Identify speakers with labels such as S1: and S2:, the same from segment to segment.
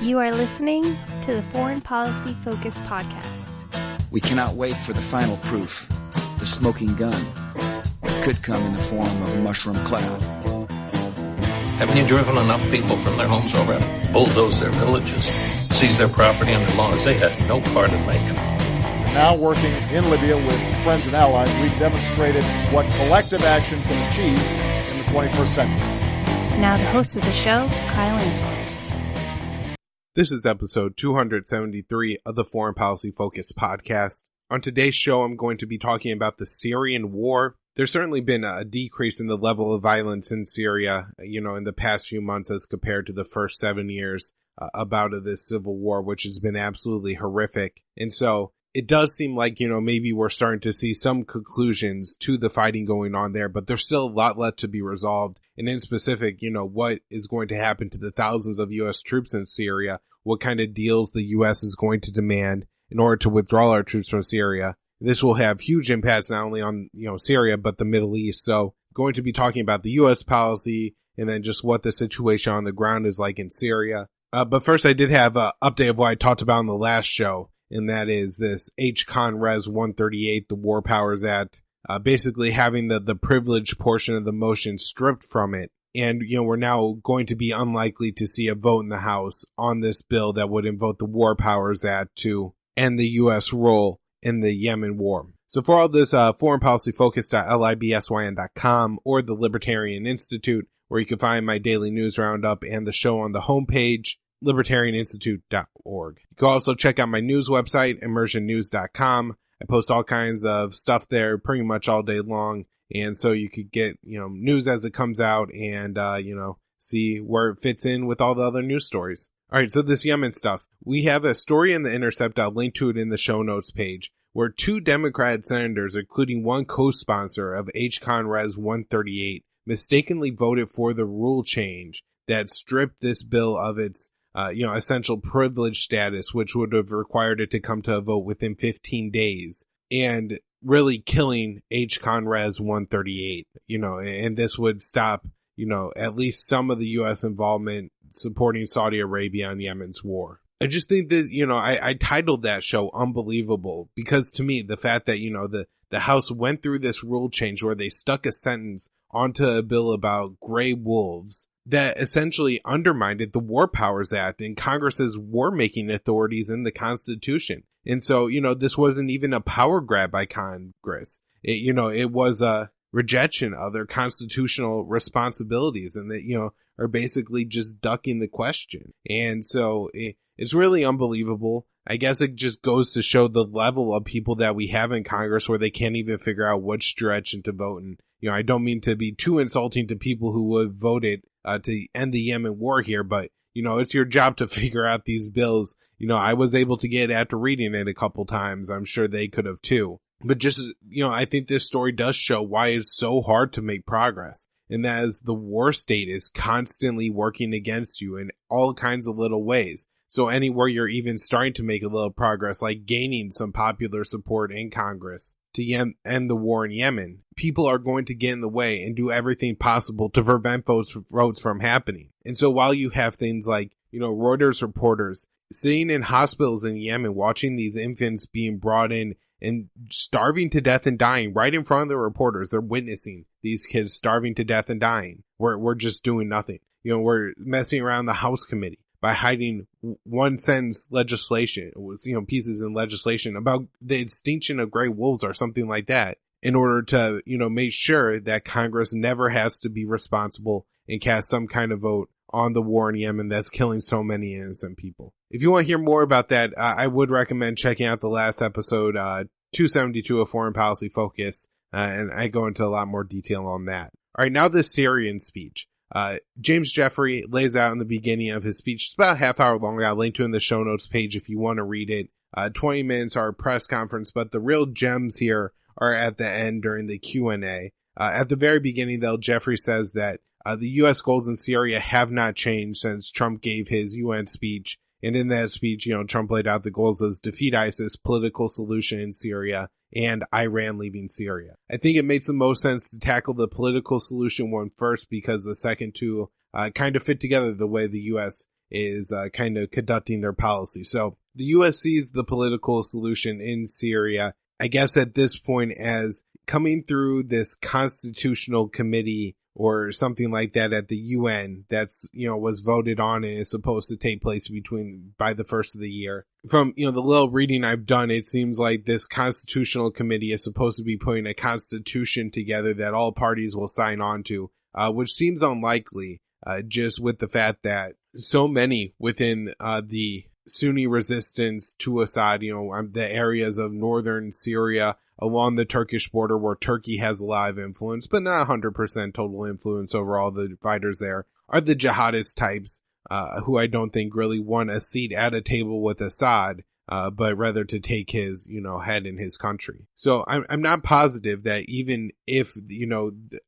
S1: You are listening to the Foreign Policy Focus podcast.
S2: We cannot wait for the final proof. The smoking gun. It could come in the form of a mushroom cloud.
S3: Haven't you driven enough people from their homes already? Bulldoze their villages, seize their property under laws they had no part in making.
S4: Now working in Libya with friends and allies, we've demonstrated what collective action can achieve in the 21st century.
S1: Now the host of the show, Kyle Ansel.
S5: This is episode 273 of the Foreign Policy Focus podcast. On today's show, I'm going to be talking about the Syrian war. There's certainly been a decrease in the level of violence in Syria, in the past few months as compared to the first 7 years about this civil war, which has been absolutely horrific. And so it does seem like, maybe we're starting to see some conclusions to the fighting going on there, but there's still a lot left to be resolved. And in specific, what is going to happen to the thousands of U.S. troops in Syria, what kind of deals the U.S. is going to demand in order to withdraw our troops from Syria. This will have huge impacts not only on, Syria, but the Middle East. So going to be talking about the U.S. policy and then just what the situation on the ground is like in Syria. But first, I did have an update of what I talked about in the last show, and that is this H-Con Res 138, the War Powers Act, basically having the privileged portion of the motion stripped from it. And, we're now going to be unlikely to see a vote in the House on this bill that would invoke the War Powers Act to end the U.S. role in the Yemen war. So for all this, foreignpolicyfocus.libsyn.com or the Libertarian Institute, where you can find my daily news roundup and the show on the homepage, libertarianinstitute.org. You can also check out my news website, immersionnews.com. I post all kinds of stuff there pretty much all day long. And so you could get, news as it comes out and, see where it fits in with all the other news stories. All right. So this Yemen stuff, we have a story in the Intercept. I'll link to it in the show notes page where two Democrat senators, including one co-sponsor of H-Con Res 138, mistakenly voted for the rule change that stripped this bill of its, essential privilege status, which would have required it to come to a vote within 15 days. And really killing H-Con Res 138, and this would stop, at least some of the U.S. involvement supporting Saudi Arabia in Yemen's war. I just think that, I titled that show Unbelievable because to me, the fact that, the House went through this rule change where they stuck a sentence onto a bill about gray wolves that essentially undermined the War Powers Act and Congress's war-making authorities in the Constitution. And so, this wasn't even a power grab by Congress. It was a rejection of their constitutional responsibilities and that, are basically just ducking the question. And so it's really unbelievable. I guess it just goes to show the level of people that we have in Congress where they can't even figure out which direction to vote. And, I don't mean to be too insulting to people who would voted to end the Yemen war here, but it's your job to figure out these bills. I was able to get it after reading it a couple times. I'm sure they could have too. But just, I think this story does show why it's so hard to make progress. And that is the war state is constantly working against you in all kinds of little ways. So anywhere you're even starting to make a little progress, like gaining some popular support in Congress to end the war in Yemen, people are going to get in the way and do everything possible to prevent those votes from happening. And so while you have things like, Reuters reporters sitting in hospitals in Yemen, watching these infants being brought in and starving to death and dying right in front of the reporters, they're witnessing these kids starving to death and dying. We're just doing nothing. We're messing around the House committee by hiding one sentence legislation, pieces in legislation about the extinction of gray wolves or something like that in order to, make sure that Congress never has to be responsible and cast some kind of vote on the war in Yemen that's killing so many innocent people. If you want to hear more about that, I would recommend checking out the last episode, 272 of Foreign Policy Focus, and I go into a lot more detail on that. All right, now the Syrian speech. James Jeffery lays out in the beginning of his speech. It's about a half hour long. I'll link to it in the show notes page if you want to read it. 20 minutes are a press conference, but the real gems here are at the end during the Q&A. At the very beginning, though, Jeffery says that the U.S. goals in Syria have not changed since Trump gave his UN speech. And in that speech, Trump laid out the goals as defeat ISIS, political solution in Syria, and Iran leaving Syria. I think it makes the most sense to tackle the political solution one first because the second two kind of fit together the way the U.S. is kind of conducting their policy. So the U.S. sees the political solution in Syria, I guess at this point, as coming through this constitutional committee or something like that at the UN that's, was voted on and is supposed to take place by the first of the year. From, the little reading I've done, it seems like this constitutional committee is supposed to be putting a constitution together that all parties will sign on to, which seems unlikely, just with the fact that so many within, the Sunni resistance to Assad, the areas of northern Syria along the Turkish border where Turkey has a lot of influence, but not 100% total influence over all the fighters there, are the jihadist types, who I don't think really want a seat at a table with Assad, but rather to take his, head in his country. So I'm not positive that even if,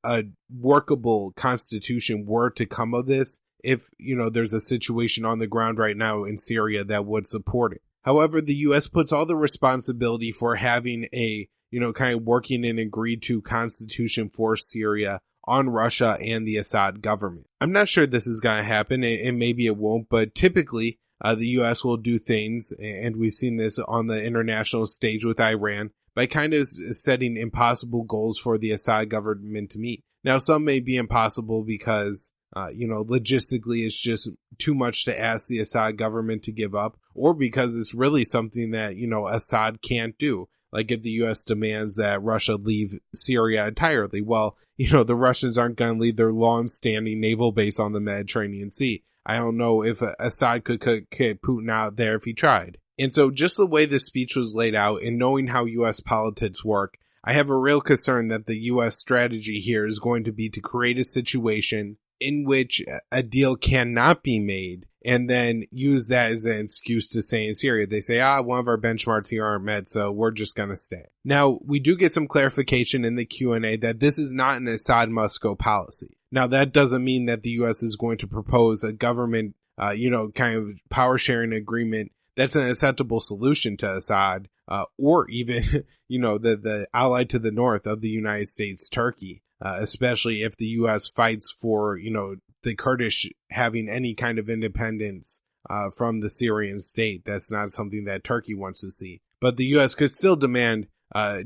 S5: a workable constitution were to come of this, if, there's a situation on the ground right now in Syria that would support it. However, the U.S. puts all the responsibility for having a, kind of working and agreed to constitution for Syria on Russia and the Assad government. I'm not sure this is going to happen, and maybe it won't, but typically the U.S. will do things, and we've seen this on the international stage with Iran, by kind of setting impossible goals for the Assad government to meet. Now, some may be impossible because logistically it's just too much to ask the Assad government to give up, or because it's really something that, Assad can't do. Like if the U.S. demands that Russia leave Syria entirely, well, the Russians aren't going to leave their long-standing naval base on the Mediterranean Sea. I don't know if Assad could kick Putin out there if he tried. And so just the way this speech was laid out and knowing how U.S. politics work, I have a real concern that the U.S. strategy here is going to be to create a situation in which a deal cannot be made and then use that as an excuse to stay in Syria. They say, one of our benchmarks here aren't met, so we're just going to stay. Now, we do get some clarification in the Q&A that this is not an Assad must go policy. Now, that doesn't mean that the U.S. is going to propose a government, kind of power sharing agreement that's an acceptable solution to Assad, or even, the ally to the north of the United States, Turkey. Especially if the U.S. fights for, the Kurdish having any kind of independence from the Syrian state. That's not something that Turkey wants to see. But the U.S. could still demand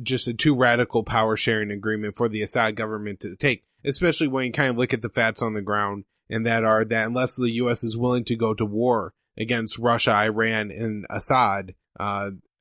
S5: just a too radical power sharing agreement for the Assad government to take, especially when you kind of look at the facts on the ground, and that unless the U.S. is willing to go to war against Russia, Iran, and Assad,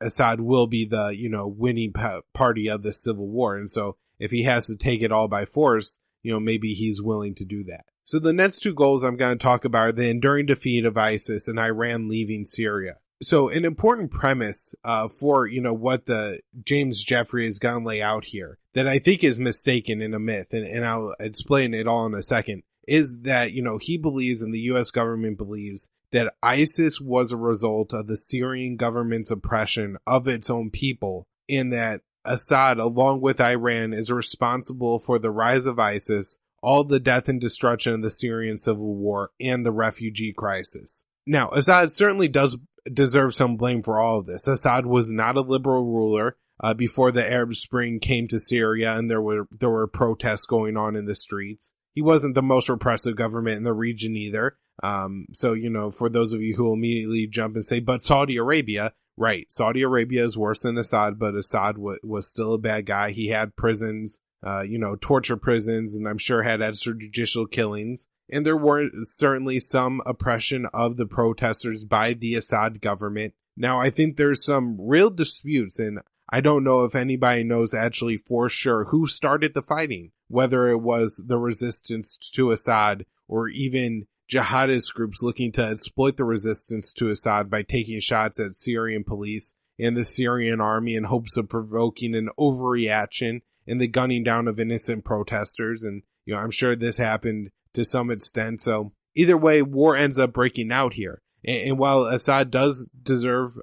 S5: Assad will be the, winning party of the civil war. And so if he has to take it all by force, maybe he's willing to do that. So the next two goals I'm going to talk about are the enduring defeat of ISIS and Iran leaving Syria. So an important premise for, what the James Jeffery is going to lay out here that I think is mistaken in a myth, and I'll explain it all in a second, is that, he believes and the U.S. government believes that ISIS was a result of the Syrian government's oppression of its own people, and that Assad, along with Iran, is responsible for the rise of ISIS, all the death and destruction of the Syrian civil war, and the refugee crisis. Now, Assad certainly does deserve some blame for all of this. Assad was not a liberal ruler before the Arab Spring came to Syria, and there were protests going on in the streets. He wasn't the most repressive government in the region either. So, for those of you who will immediately jump and say, but Saudi Arabia, right, Saudi Arabia is worse than Assad, but Assad was still a bad guy. He had prisons, torture prisons, and I'm sure had extrajudicial killings. And there were certainly some oppression of the protesters by the Assad government. Now, I think there's some real disputes, and I don't know if anybody knows actually for sure who started the fighting, whether it was the resistance to Assad or even jihadist groups looking to exploit the resistance to Assad by taking shots at Syrian police and the Syrian army in hopes of provoking an overreaction and the gunning down of innocent protesters. And, I'm sure this happened to some extent. So either way, war ends up breaking out here. And while Assad does deserve,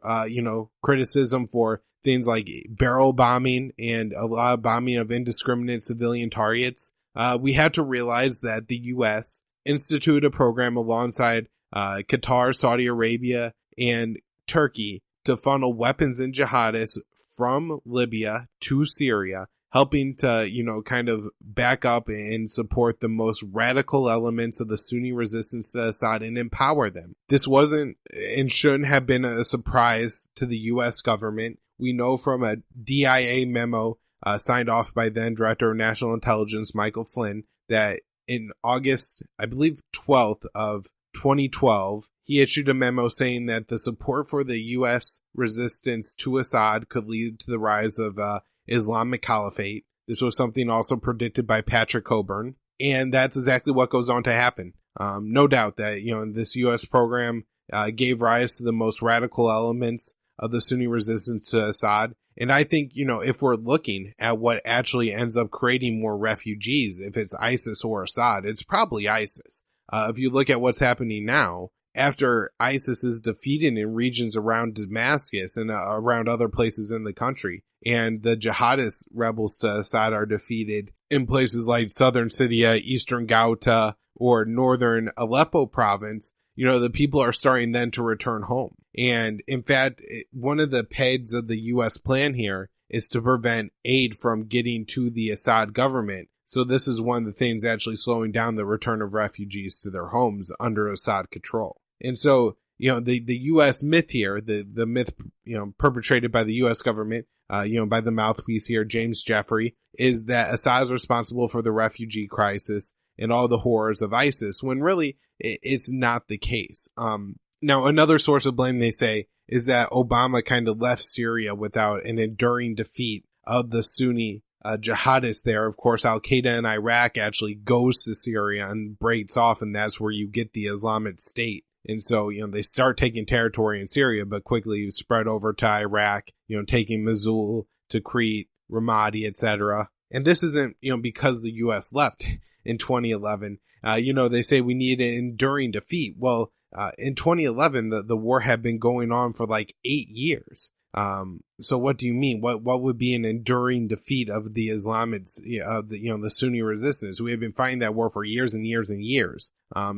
S5: criticism for things like barrel bombing and a lot of bombing of indiscriminate civilian targets, we have to realize that the U.S. instituted a program alongside Qatar, Saudi Arabia, and Turkey to funnel weapons and jihadists from Libya to Syria helping to, kind of back up and support the most radical elements of the Sunni resistance to Assad and empower them. This wasn't and shouldn't have been a surprise to the U.S. government. We know from a DIA memo signed off by then Director of National Intelligence Michael Flynn that in August, I believe 12th of 2012, he issued a memo saying that the support for the U.S. resistance to Assad could lead to the rise of Islamic Caliphate. This was something also predicted by Patrick Coburn, and that's exactly what goes on to happen. No doubt that, this U.S. program gave rise to the most radical elements of the Sunni resistance to Assad. And I think, if we're looking at what actually ends up creating more refugees, if it's ISIS or Assad, it's probably ISIS. If you look at what's happening now, after ISIS is defeated in regions around Damascus and around other places in the country, and the jihadist rebels to Assad are defeated in places like southern Syria, eastern Ghouta, or northern Aleppo province, the people are starting then to return home. And in fact, one of the pegs of the U.S. plan here is to prevent aid from getting to the Assad government. So this is one of the things actually slowing down the return of refugees to their homes under Assad control. And so, the U.S. myth here, the myth, perpetrated by the U.S. government, by the mouthpiece here, James Jeffery, is that Assad is responsible for the refugee crisis and all the horrors of ISIS, when really it's not the case. Now, another source of blame, they say, is that Obama kind of left Syria without an enduring defeat of the Sunni jihadists there. Of course, Al-Qaeda in Iraq actually goes to Syria and breaks off, and that's where you get the Islamic State. And so, they start taking territory in Syria, but quickly spread over to Iraq, taking Mosul, Tikrit, Ramadi, etc. And this isn't, because the U.S. left in 2011. They say we need an enduring defeat. Well, in 2011, the war had been going on for like 8 years. So what do you mean? What would be an enduring defeat of the Islamists, the Sunni resistance? We have been fighting that war for years and years and years.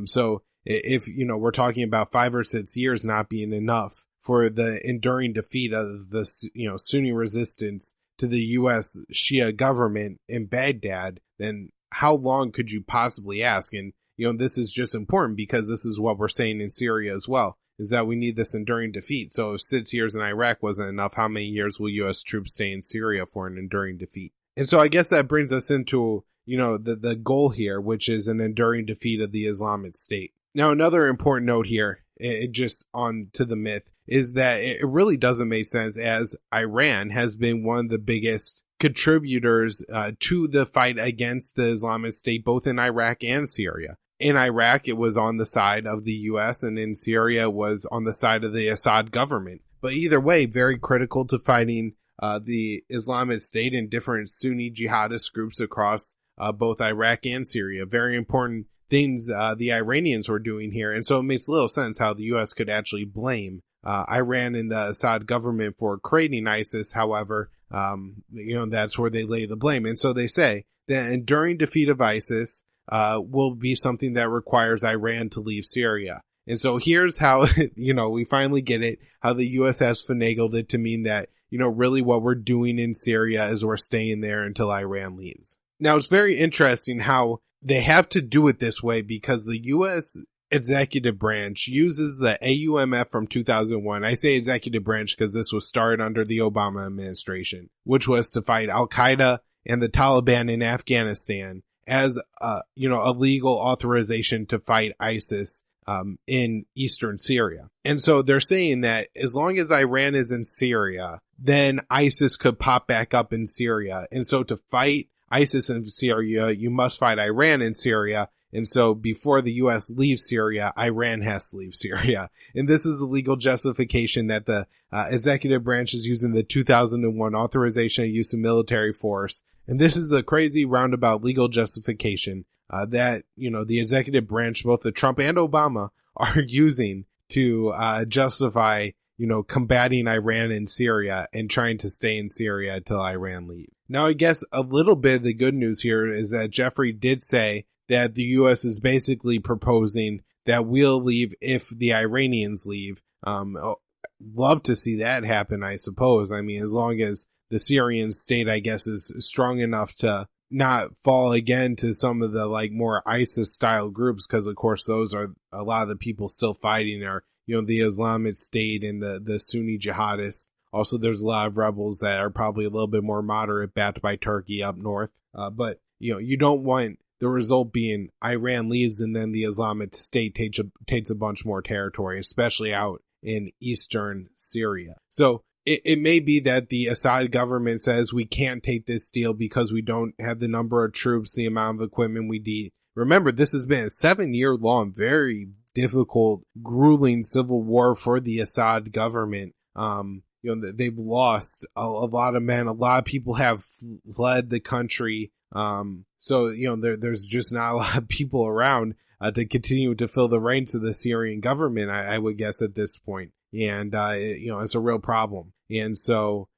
S5: So if, we're talking about 5 or 6 years not being enough for the enduring defeat of the, Sunni resistance to the U.S. Shia government in Baghdad, then how long could you possibly ask? And, this is just important because this is what we're saying in Syria as well, is that we need this enduring defeat. So if 6 years in Iraq wasn't enough, how many years will U.S. troops stay in Syria for an enduring defeat? And so I guess that brings us into, the goal here, which is an enduring defeat of the Islamic State. Now, another important note here, just on to the myth, is that it really doesn't make sense, as Iran has been one of the biggest contributors to the fight against the Islamic State, both in Iraq and Syria. In Iraq, it was on the side of the U.S., and in Syria, it was on the side of the Assad government. But either way, very critical to fighting the Islamic State and different Sunni jihadist groups across both Iraq and Syria. Very important things the Iranians were doing here. And so it makes little sense how the U.S. could actually blame Iran and the Assad government for creating ISIS. However, that's where they lay the blame. And so they say that enduring defeat of ISIS will be something that requires Iran to leave Syria. And so here's how, we finally get it, how the U.S. has finagled it to mean that, really what we're doing in Syria is we're staying there until Iran leaves. Now, it's very interesting how they have to do it this way because the U.S. executive branch uses the AUMF from 2001. I say executive branch because this was started under the Obama administration, which was to fight Al-Qaeda and the Taliban in Afghanistan as a legal authorization to fight ISIS in eastern Syria. And so they're saying that as long as Iran is in Syria, then ISIS could pop back up in Syria. And so to fight ISIS in Syria, you must fight Iran in Syria. And so before the U.S. leaves Syria, Iran has to leave Syria. And this is the legal justification that the executive branch is using, the 2001 authorization of use of military force. And this is a crazy roundabout legal justification that, the executive branch, both the Trump and Obama, are using to justify, combating Iran in Syria and trying to stay in Syria until Iran leaves. Now, I guess a little bit of the good news here is that Jeffrey did say that the U.S. is basically proposing that we'll leave if the Iranians leave. Love to see that happen, I suppose. I mean, as long as the Syrian state, I guess, is strong enough to not fall again to some of the like more ISIS style groups, because of course those are a lot of the people still fighting are, the Islamic State and the Sunni jihadists. Also, there's a lot of rebels that are probably a little bit more moderate, backed by Turkey up north. But you don't want the result being Iran leaves and then the Islamic State takes a bunch more territory, especially out in eastern Syria. So it may be that the Assad government says we can't take this deal because we don't have the number of troops, the amount of equipment we need. Remember, this has been a 7-year-long, very difficult, grueling civil war for the Assad government. They've lost a lot of men. A lot of people have fled the country. So there's just not a lot of people around to continue to fill the reins of the Syrian government, I would guess at this point. And, it's a real problem. And so,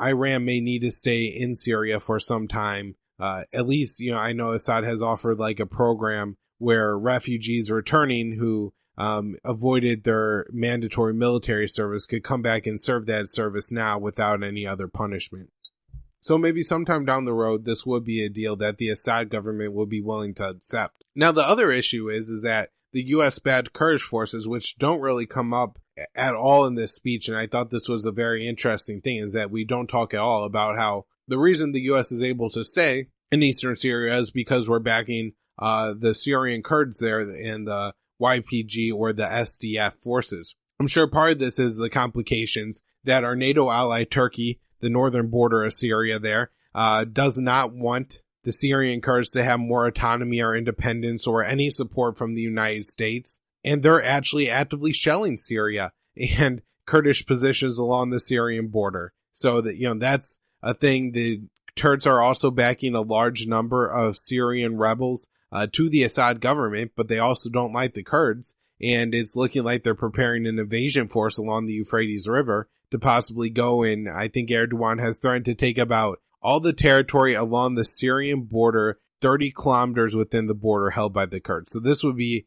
S5: Iran may need to stay in Syria for some time. At least, I know Assad has offered like a program where refugees returning who avoided their mandatory military service could come back and serve that service now without any other punishment. So maybe sometime down the road, this would be a deal that the Assad government would be willing to accept. Now, the other issue is that the U.S.-backed Kurdish forces, which don't really come up at all in this speech, and I thought this was a very interesting thing, is that we don't talk at all about how the reason the U.S. is able to stay in eastern Syria is because we're backing the Syrian Kurds there and the YPG or the SDF forces. I'm sure part of this is the complications that our NATO ally Turkey, the northern border of Syria there, does not want the Syrian Kurds to have more autonomy or independence or any support from the United States. And they're actually actively shelling Syria and Kurdish positions along the Syrian border. So that, that's a thing. The Turks are also backing a large number of Syrian rebels to the Assad government, but they also don't like the Kurds. And it's looking like they're preparing an invasion force along the Euphrates River to possibly go in. I think Erdogan has threatened to take about all the territory along the Syrian border, 30 kilometers within the border held by the Kurds. So this would be,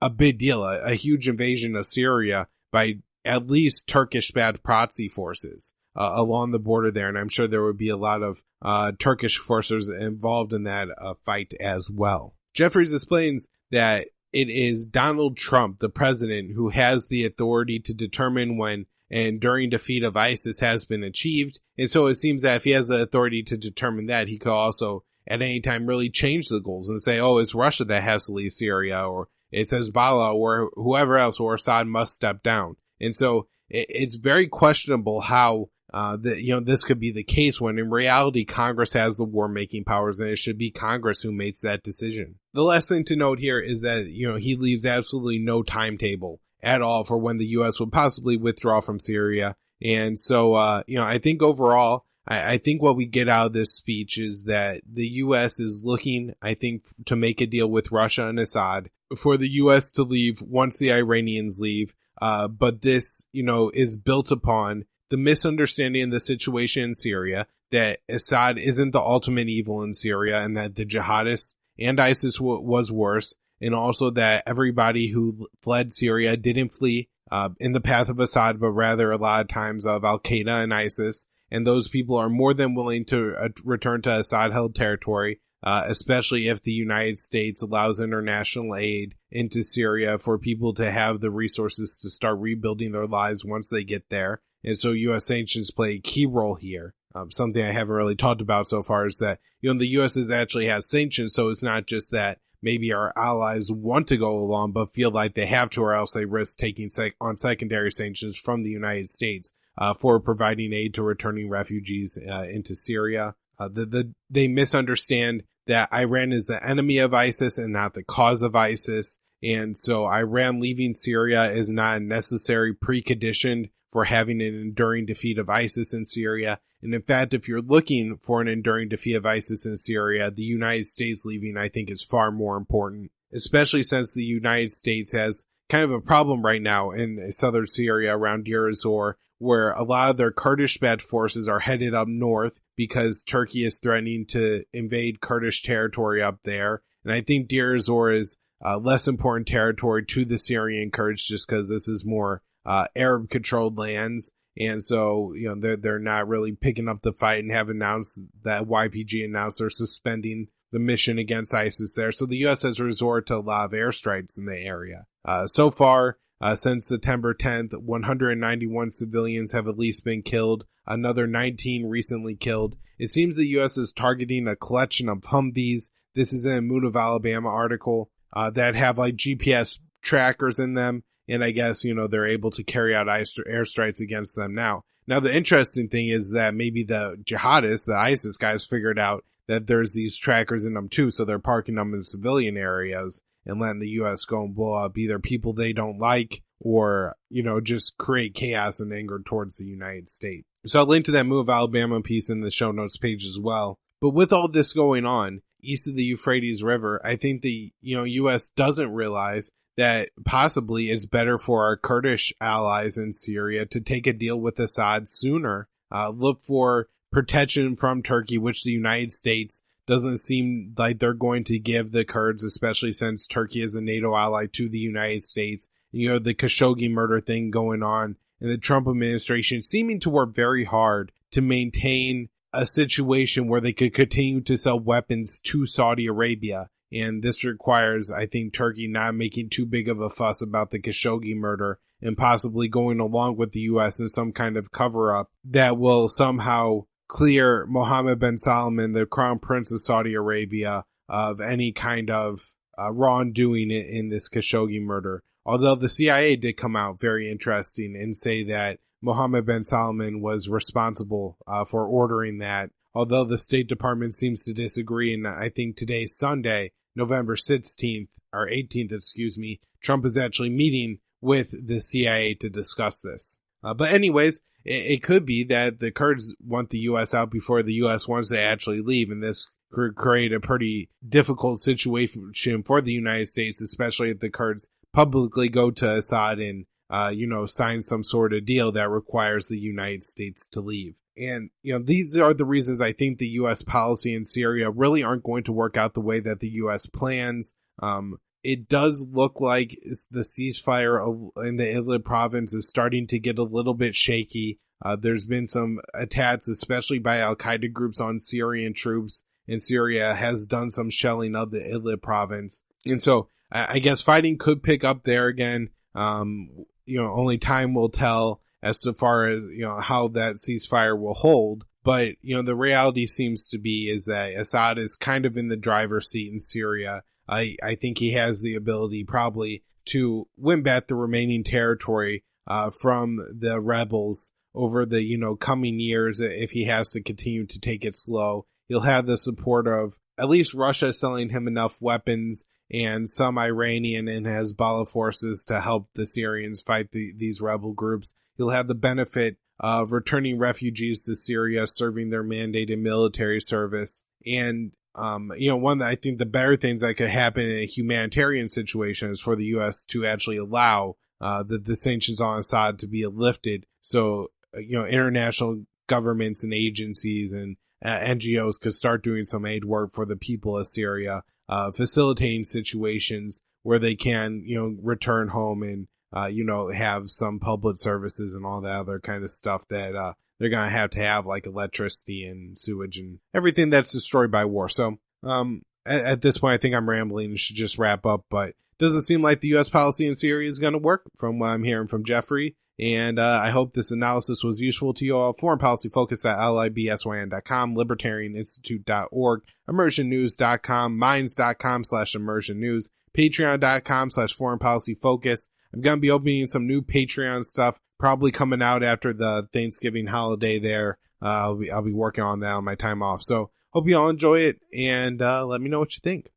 S5: a big deal, a huge invasion of Syria by at least Turkish-backed proxy forces along the border there. And I'm sure there would be a lot of Turkish forces involved in that fight as well. Jeffries explains that it is Donald Trump, the president, who has the authority to determine when an enduring defeat of ISIS has been achieved. And so it seems that if he has the authority to determine that, he could also at any time really change the goals and say, oh, it's Russia that has to leave Syria, or it's Hezbollah, or whoever else, or Assad must step down. And so it's very questionable how this could be the case when in reality Congress has the war-making powers, and it should be Congress who makes that decision. The last thing to note here is that, he leaves absolutely no timetable at all for when the U.S. would possibly withdraw from Syria. And so, I think overall, I think what we get out of this speech is that the U.S. is looking, I think, to make a deal with Russia and Assad for the U.S. to leave once the Iranians leave. But this, is built upon the misunderstanding of the situation in Syria, that Assad isn't the ultimate evil in Syria, and that the jihadists and ISIS was worse, and also that everybody who fled Syria didn't flee in the path of Assad, but rather a lot of times of Al-Qaeda and ISIS, and those people are more than willing to return to Assad-held territory, especially if the United States allows international aid into Syria for people to have the resources to start rebuilding their lives once they get there. And so U.S. sanctions play a key role here. Something I haven't really talked about so far is that, the U.S. actually has sanctions, so it's not just that maybe our allies want to go along but feel like they have to, or else they risk taking on secondary sanctions from the United States for providing aid to returning refugees into Syria. They misunderstand that Iran is the enemy of ISIS and not the cause of ISIS. And so Iran leaving Syria is not a necessary precondition for having an enduring defeat of ISIS in Syria. And in fact, if you're looking for an enduring defeat of ISIS in Syria, the United States leaving, I think, is far more important, especially since the United States has kind of a problem right now in southern Syria around Deir ez-Zor, where a lot of their Kurdish-backed forces are headed up north because Turkey is threatening to invade Kurdish territory up there. And I think Deir ez-Zor is less important territory to the Syrian Kurds just because this is more Arab-controlled lands. And so, they're not really picking up the fight and have announced that YPG announced they're suspending the mission against ISIS there. So the U.S. has resorted to a lot of airstrikes in the area. So far, since September 10th, 191 civilians have at least been killed. Another 19 recently killed. It seems the U.S. is targeting a collection of Humvees. This is in a Moon of Alabama article that have like GPS trackers in them. And I guess, they're able to carry out airstrikes against them now. Now, the interesting thing is that maybe the jihadists, the ISIS guys, figured out that there's these trackers in them too. So they're parking them in civilian areas and letting the U.S. go and blow up either people they don't like or, just create chaos and anger towards the United States. So I'll link to that Move Alabama piece in the show notes page as well. But with all this going on east of the Euphrates River, I think the U.S. doesn't realize that possibly it's better for our Kurdish allies in Syria to take a deal with Assad sooner. Look for protection from Turkey, which the United States doesn't seem like they're going to give the Kurds, especially since Turkey is a NATO ally to the United States. The Khashoggi murder thing going on, and the Trump administration seeming to work very hard to maintain a situation where they could continue to sell weapons to Saudi Arabia. And this requires, I think, Turkey not making too big of a fuss about the Khashoggi murder and possibly going along with the U.S. in some kind of cover-up that will somehow clear Mohammed bin Salman, the crown prince of Saudi Arabia, of any kind of wrongdoing in this Khashoggi murder. Although the CIA did come out very interesting and say that Mohammed bin Salman was responsible for ordering that. Although the State Department seems to disagree, and I think today's Sunday, November 16th, or 18th, Trump is actually meeting with the CIA to discuss this. But anyways, it could be that the Kurds want the U.S. out before the U.S. wants to actually leave, and this could create a pretty difficult situation for the United States, especially if the Kurds publicly go to Assad and, sign some sort of deal that requires the United States to leave. And, these are the reasons I think the U.S. policy in Syria really aren't going to work out the way that the U.S. plans. It does look like the ceasefire in the Idlib province is starting to get a little bit shaky. There's been some attacks, especially by Al-Qaeda groups on Syrian troops, and Syria has done some shelling of the Idlib province. And so I guess fighting could pick up there again. Only time will tell as to far as, how that ceasefire will hold. But, the reality seems to be is that Assad is kind of in the driver's seat in Syria. I think he has the ability probably to win back the remaining territory from the rebels over the, coming years if he has to continue to take it slow. He'll have the support of at least Russia selling him enough weapons and some Iranian and Hezbollah forces to help the Syrians fight these rebel groups. He'll have the benefit of returning refugees to Syria, serving their mandated military service. And, one that I think the better things that could happen in a humanitarian situation is for the U.S. to actually allow the sanctions on Assad to be lifted. So, international governments and agencies and NGOs could start doing some aid work for the people of Syria, facilitating situations where they can, return home and, have some public services and all that other kind of stuff that they're going to have like electricity and sewage and everything that's destroyed by war. So at this point, I think I'm rambling and should just wrap up, but it doesn't seem like the U.S. policy in Syria is going to work from what I'm hearing from Jeffrey. And I hope this analysis was useful to you all. Foreign policy focus.libsyn.com, libertarianinstitute.org, immersionnews.com, minds.com/immersionnews, patreon.com/foreign policy focus. I'm going to be opening some new Patreon stuff, probably coming out after the Thanksgiving holiday there. I'll be working on that on my time off. So hope you all enjoy it and let me know what you think.